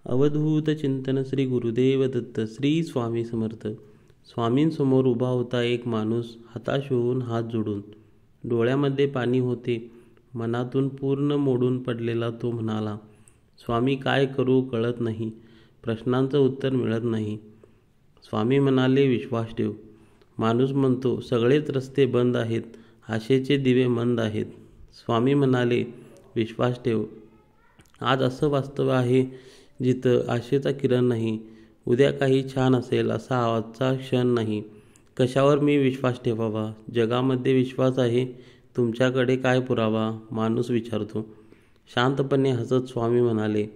अवधूत चिंतन श्री गुरुदेव दत्त श्री स्वामी समर्थ. स्वामींसमोर उभा होता एक माणूस, हताश होऊन हात जोडून. डोळ्यामध्ये पाणी होते. मनातून पूर्ण मोडून पडलेला तो म्हणाला, स्वामी काय करू कळत नाही. प्रश्नांचं उत्तर मिळत नाही. स्वामी म्हणाले, विश्वास ठेव. माणूस म्हणतो, सगळेच रस्ते बंद आहेत, आशेचे दिवे मंद आहेत. स्वामी म्हणाले, विश्वास ठेव. आज असं वास्तव आहे जिथं आशेचा किरण नाही. उद्या काही छान असेल असा आजचा क्षण नाही. कशावर मी विश्वास ठेवावा? जगामध्ये विश्वास आहे, तुमच्याकडे काय पुरावा? माणूस विचारतो. शांतपणे हसत स्वामी म्हणाले,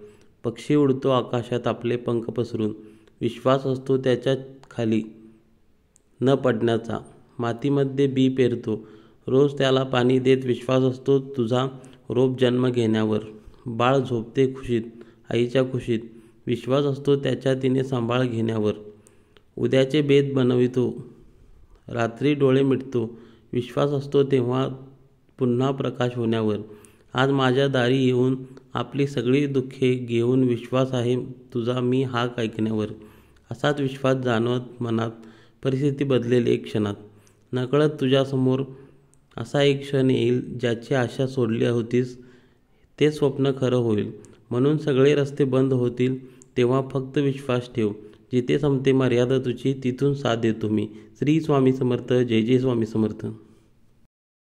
पक्षी उडतो आकाशात आपले पंख पसरून. विश्वास असतो त्याच्या खाली न पडण्याचा. मातीमध्ये बी पेरतो, रोज त्याला पाणी देत. विश्वास असतो तुझा रोप जन्म घेण्यावर. बाळ झोपते खुशीत, आईच्या खुशीत. विश्वास असतो त्याच्या तिने सांभाळ घेण्यावर. उद्याचे बेत बनवितो, रात्री डोळे मिटतो. विश्वास असतो तेव्हा पुन्हा प्रकाश होण्यावर. आज माझ्या दारी येऊन आपली सगळी दुःखे घेऊन. विश्वास आहे तुझा मी हाक ऐकण्यावर. असाच विश्वास जाणवत मनात परिस्थिती बदलेल एक क्षणात. नकळत तुझ्यासमोर असा एक क्षण येईल, ज्याची आशा सोडली होतीस ते स्वप्न खरं होईल. म्हणून सगळे रस्ते बंद होतील तेव्हा फक्त विश्वास ठेव. जिथे संपते मर्यादा तुझी, तिथून साथ देतो मी. श्री स्वामी समर्थ. जय जय स्वामी समर्थ.